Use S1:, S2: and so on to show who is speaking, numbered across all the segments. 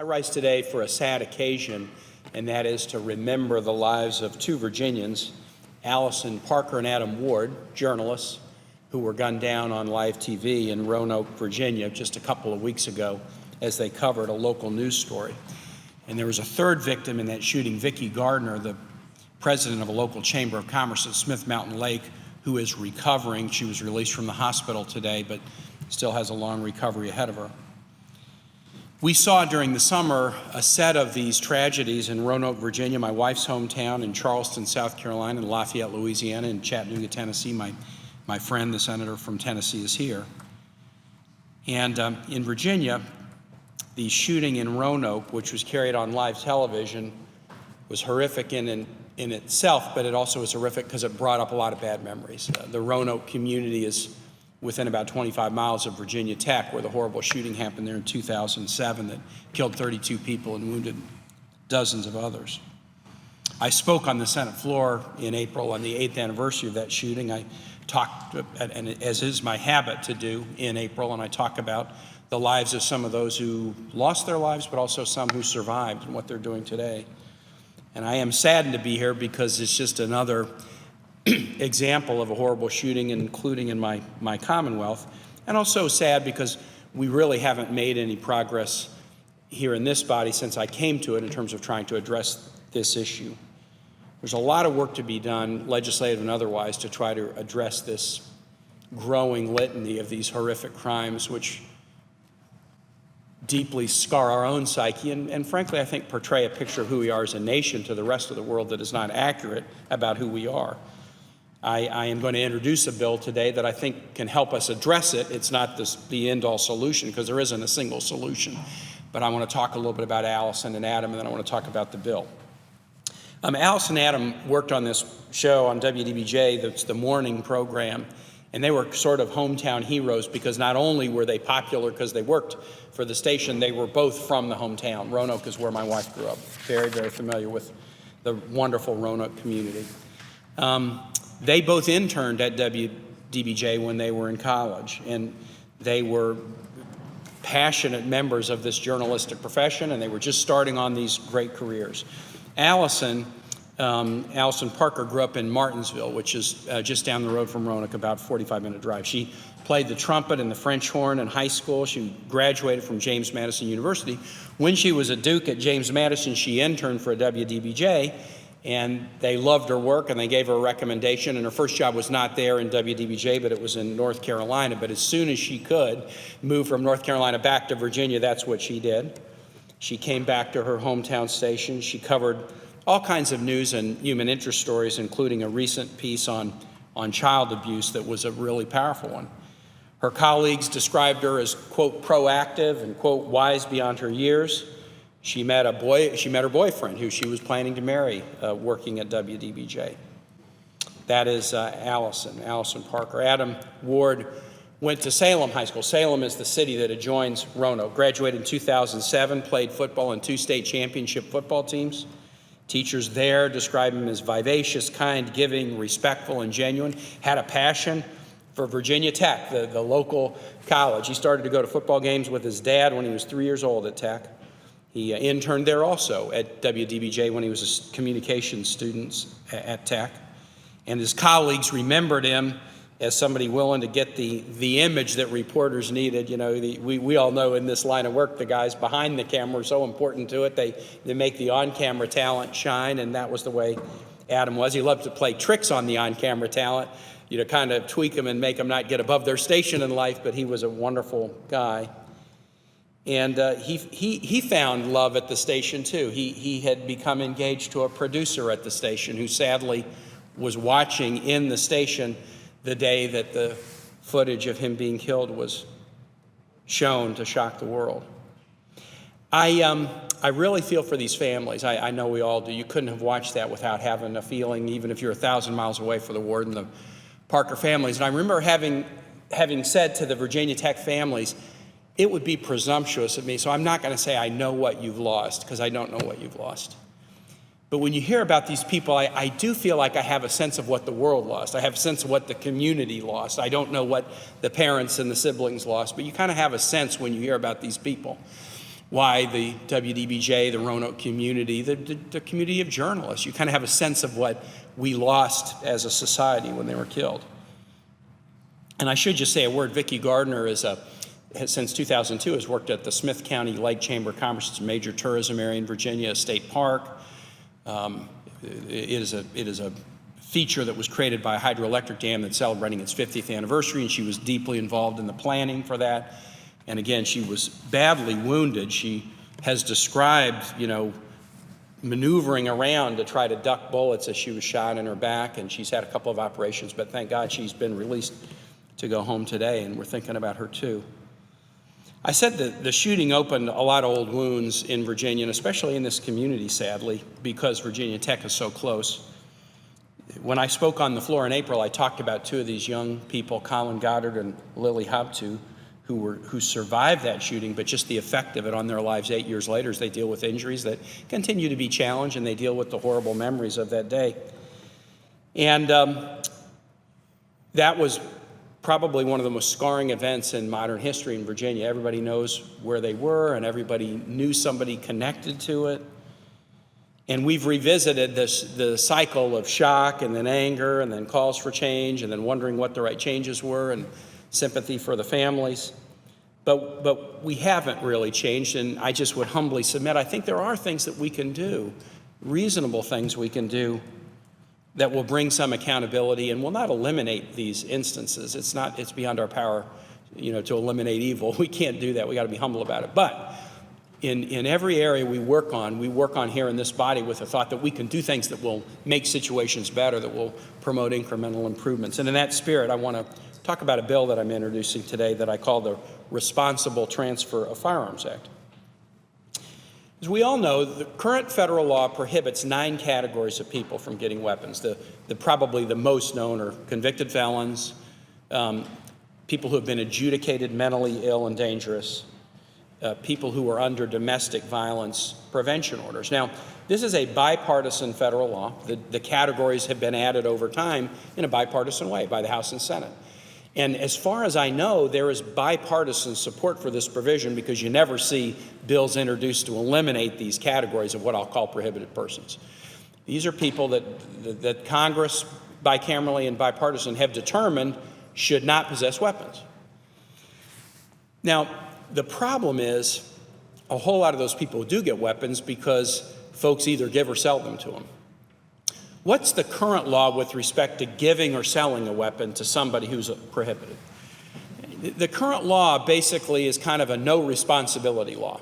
S1: I rise today for a sad occasion, and that is to remember the lives of two Virginians, Alison Parker and Adam Ward, journalists, who were gunned down on live TV in Roanoke, Virginia, just a couple of weeks ago as they covered a local news story. And there was a third victim in that shooting, Vicki Gardner, the president of a local chamber of commerce at Smith Mountain Lake, who is recovering. She was released from the hospital today, but still has a long recovery ahead of her. We saw during the summer a set of these tragedies in Roanoke, Virginia, my wife's hometown, in Charleston, South Carolina, in Lafayette, Louisiana, in Chattanooga, Tennessee. My friend, the senator from Tennessee, is here. And in Virginia, the shooting in Roanoke, which was carried on live television, was horrific in itself, but it also was horrific because it brought up a lot of bad memories. The Roanoke community is within about 25 miles of Virginia Tech, where the horrible shooting happened there in 2007 that killed 32 people and wounded dozens of others. I spoke on the Senate floor in April on the 8th anniversary of that shooting. I talked, and as is my habit to do in April, and I talk about the lives of some of those who lost their lives, but also some who survived and what they're doing today. And I am saddened to be here because it's just another example of a horrible shooting, including in my Commonwealth, and also sad because we really haven't made any progress here in this body since I came to it in terms of trying to address this issue. There's a lot of work to be done, legislative and otherwise, to try to address this growing litany of these horrific crimes, which deeply scar our own psyche and frankly, I think portray a picture of who we are as a nation to the rest of the world that is not accurate about who we are. I am going to introduce a bill today that I think can help us address it. It's not the end-all solution, because there isn't a single solution. But I want to talk a little bit about Alison and Adam, and then I want to talk about the bill. Alison and Adam worked on this show on WDBJ, that's the morning program, and they were sort of hometown heroes because not only were they popular because they worked for the station, they were both from the hometown. Roanoke is where my wife grew up. Very, very familiar with the wonderful Roanoke community. They both interned at WDBJ when they were in college, and they were passionate members of this journalistic profession, and they were just starting on these great careers. Alison Parker grew up in Martinsville, which is just down the road from Roanoke, about a 45-minute drive. She played the trumpet and the French horn in high school. She graduated from James Madison University. When she was a Duke at James Madison, she interned for a WDBJ, and they loved her work, and they gave her a recommendation, and her first job was not there in WDBJ, but it was in North Carolina. But as soon as she could move from North Carolina back to Virginia, that's what she did. She came back to her hometown station. She covered all kinds of news and human interest stories, including a recent piece on child abuse that was a really powerful one. Her colleagues described her as, quote, proactive and, quote, wise beyond her years. She met her boyfriend, who she was planning to marry, working at WDBJ. That is Alison Parker. Adam Ward went to Salem High School. Salem is the city that adjoins Roanoke. Graduated in 2007, played football in 2 state championship football teams. Teachers there describe him as vivacious, kind, giving, respectful, and genuine. Had a passion for Virginia Tech, the local college. He started to go to football games with his dad when he was 3 years old at Tech. He interned there also at WDBJ when he was a communications student at Tech. And his colleagues remembered him as somebody willing to get the image that reporters needed. You know, we all know in this line of work, the guys behind the camera are so important to it. They make the on-camera talent shine, and that was the way Adam was. He loved to play tricks on the on-camera talent, you know, kind of tweak them and make them not get above their station in life, but he was a wonderful guy. And he found love at the station, too. He had become engaged to a producer at the station who sadly was watching in the station the day that the footage of him being killed was shown to shock the world. I really feel for these families. I know we all do. You couldn't have watched that without having a feeling, even if you're 1,000 miles away, for the Ward and the Parker families. And I remember having said to the Virginia Tech families, it would be presumptuous of me, so I'm not going to say I know what you've lost, because I don't know what you've lost. But when you hear about these people, I do feel like I have a sense of what the world lost. I have a sense of what the community lost. I don't know what the parents and the siblings lost, but you kind of have a sense when you hear about these people. why the WDBJ, the Roanoke community, the community of journalists, you kind of have a sense of what we lost as a society when they were killed. And I should just say a word. Vicki Gardner since 2002 has worked at the Smith County Lake Chamber of Commerce. It's a major tourism area in Virginia, a state park. It is a feature that was created by a hydroelectric dam that's celebrating its 50th anniversary, and she was deeply involved in the planning for that. And again, she was badly wounded. She has described, maneuvering around to try to duck bullets as she was shot in her back, and she's had a couple of operations, but thank God she's been released to go home today, and we're thinking about her too. I said that the shooting opened a lot of old wounds in Virginia, and especially in this community, sadly, because Virginia Tech is so close. When I spoke on the floor in April, I talked about two of these young people, Colin Goddard and Lily Hobtu, who survived that shooting, but just the effect of it on their lives 8 years later as they deal with injuries that continue to be challenged, and they deal with the horrible memories of that day. And that was probably one of the most scarring events in modern history in Virginia. Everybody knows where they were, and everybody knew somebody connected to it. And we've revisited the cycle of shock and then anger and then calls for change and then wondering what the right changes were and sympathy for the families. But we haven't really changed, and I just would humbly submit, I think there are things that we can do, reasonable things we can do, that will bring some accountability and will not eliminate these instances. It's beyond our power, to eliminate evil. We can't do that. We got to be humble about it. But in every area we work on here in this body with the thought that we can do things that will make situations better, that will promote incremental improvements. And in that spirit, I want to talk about a bill that I'm introducing today that I call the Responsible Transfer of Firearms Act. As we all know, the current federal law prohibits 9 categories of people from getting weapons. Probably the most known are convicted felons, people who have been adjudicated mentally ill and dangerous, people who are under domestic violence prevention orders. Now, this is a bipartisan federal law. The categories have been added over time in a bipartisan way by the House and Senate. And as far as I know, there is bipartisan support for this provision because you never see bills introduced to eliminate these categories of what I'll call prohibited persons. These are people that Congress, bicamerally and bipartisan, have determined should not possess weapons. Now, the problem is a whole lot of those people do get weapons because folks either give or sell them to them. What's the current law with respect to giving or selling a weapon to somebody who's prohibited? The current law basically is kind of a no responsibility law.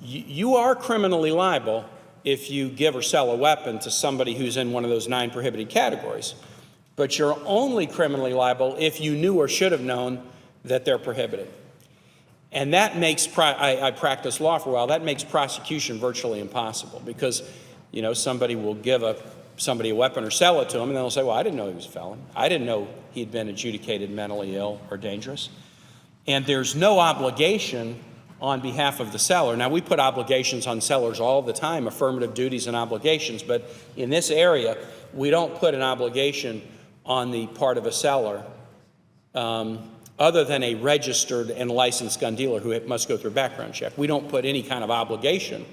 S1: You are criminally liable if you give or sell a weapon to somebody who's in one of those 9 prohibited categories, but you're only criminally liable if you knew or should have known that they're prohibited. And that makes, I practiced law for a while, that makes prosecution virtually impossible because somebody will give somebody a weapon or sell it to them, and then they'll say, well, I didn't know he was a felon. I didn't know he'd been adjudicated mentally ill or dangerous. And there's no obligation on behalf of the seller. Now, we put obligations on sellers all the time, affirmative duties and obligations, but in this area, we don't put an obligation on the part of a seller other than a registered and licensed gun dealer who must go through a background check. We don't put any kind of obligation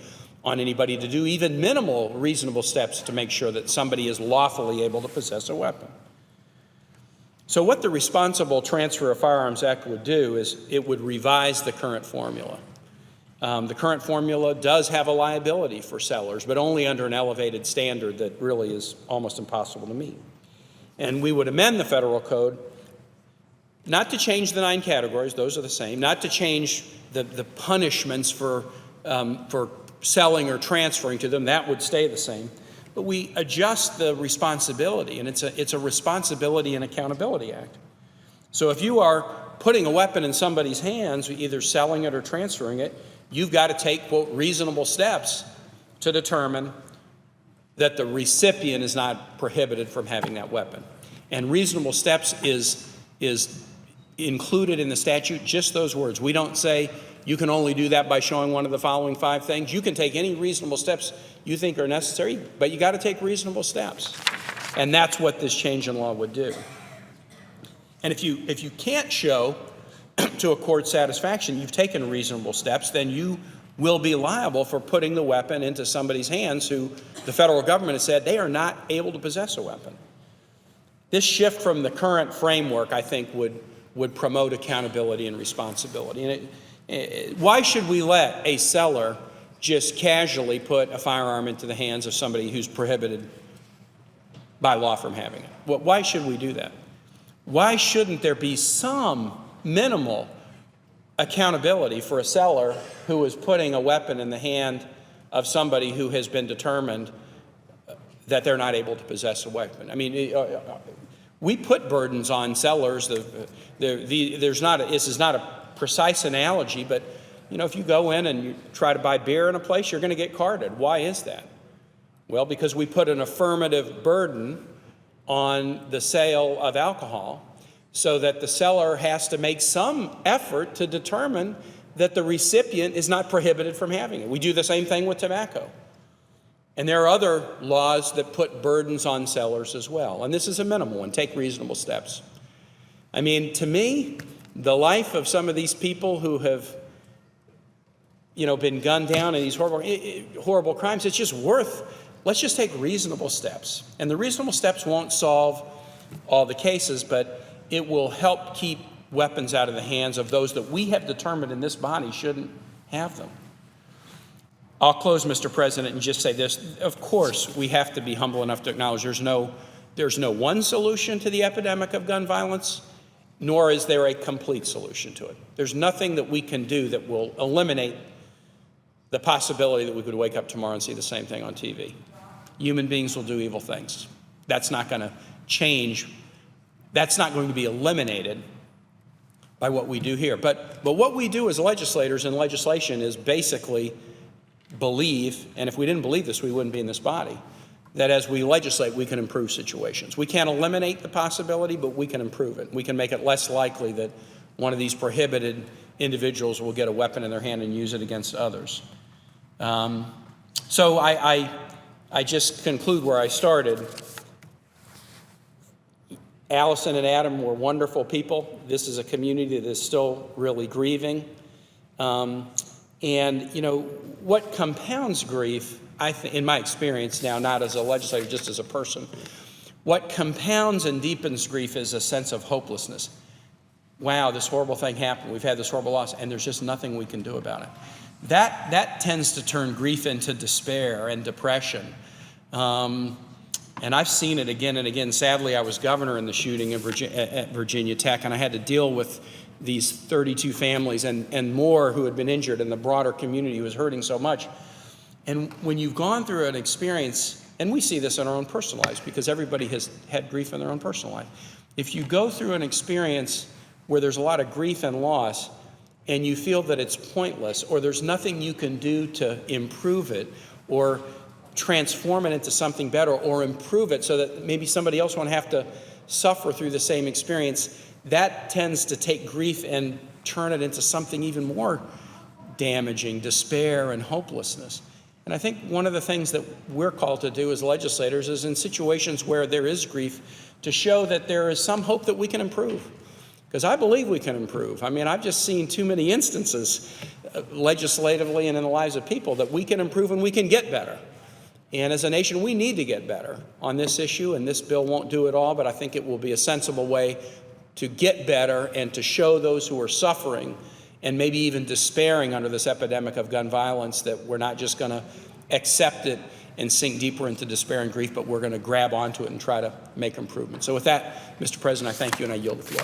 S1: on anybody to do even minimal reasonable steps to make sure that somebody is lawfully able to possess a weapon. So what the Responsible Transfer of Firearms Act would do is it would revise the current formula. The current formula does have a liability for sellers, but only under an elevated standard that really is almost impossible to meet. And we would amend the federal code not to change the 9 categories, those are the same, not to change the punishments for selling or transferring to them, that would stay the same. But we adjust the responsibility, and it's a responsibility and accountability act. So if you are putting a weapon in somebody's hands, either selling it or transferring it, you've got to take, quote, reasonable steps to determine that the recipient is not prohibited from having that weapon. And reasonable steps is included in the statute, just those words. We don't say you can only do that by showing one of the following 5 things. You can take any reasonable steps you think are necessary, but you got to take reasonable steps. And that's what this change in law would do. And if you can't show to accord satisfaction, you've taken reasonable steps, then you will be liable for putting the weapon into somebody's hands who the federal government has said they are not able to possess a weapon. This shift from the current framework, I think, would promote accountability and responsibility. And why should we let a seller just casually put a firearm into the hands of somebody who's prohibited by law from having it? Well, why should we do that? Why shouldn't there be some minimal accountability for a seller who is putting a weapon in the hand of somebody who has been determined that they're not able to possess a weapon? I mean, we put burdens on sellers. This is not a precise analogy, but if you go in and you try to buy beer in a place, you're going to get carded. Why is that? Well, because we put an affirmative burden on the sale of alcohol so that the seller has to make some effort to determine that the recipient is not prohibited from having it. We do the same thing with tobacco. And there are other laws that put burdens on sellers as well. And this is a minimal one. Take reasonable steps. I mean, to me, the life of some of these people who have, been gunned down in these horrible crimes, it's just let's just take reasonable steps. And the reasonable steps won't solve all the cases, but it will help keep weapons out of the hands of those that we have determined in this body shouldn't have them. I'll close, Mr. President, and just say this. Of course, we have to be humble enough to acknowledge there's no one solution to the epidemic of gun violence, nor is there a complete solution to it. There's nothing that we can do that will eliminate the possibility that we could wake up tomorrow and see the same thing on TV. Human beings will do evil things. That's not going to change. That's not going to be eliminated by what we do here. But what we do as legislators in legislation is basically believe, and if we didn't believe this, we wouldn't be in this body, that as we legislate, we can improve situations. We can't eliminate the possibility, but we can improve it. We can make it less likely that one of these prohibited individuals will get a weapon in their hand and use it against others. So I just conclude where I started. Alison and Adam were wonderful people. This is a community that is still really grieving. And, what compounds grief, I think, in my experience now, not as a legislator, just as a person, what compounds and deepens grief is a sense of hopelessness. Wow, this horrible thing happened. We've had this horrible loss, and there's just nothing we can do about it. That tends to turn grief into despair and depression. And I've seen it again and again. Sadly, I was governor in the shooting at Virginia Tech, and I had to deal with these 32 families and more who had been injured, and the broader community who was hurting so much. And when you've gone through an experience, and we see this in our own personal lives because everybody has had grief in their own personal life. If you go through an experience where there's a lot of grief and loss, and you feel that it's pointless, or there's nothing you can do to improve it, or transform it into something better, or improve it so that maybe somebody else won't have to suffer through the same experience, that tends to take grief and turn it into something even more damaging, despair and hopelessness. And I think one of the things that we're called to do as legislators is in situations where there is grief to show that there is some hope that we can improve. Because I believe we can improve. I mean, I've just seen too many instances legislatively and in the lives of people that we can improve and we can get better. And as a nation, we need to get better on this issue, and this bill won't do it all, but I think it will be a sensible way to get better and to show those who are suffering and maybe even despairing under this epidemic of gun violence that we're not just going to accept it and sink deeper into despair and grief, but we're going to grab onto it and try to make improvements. So with that, Mr. President, I thank you and I yield the floor.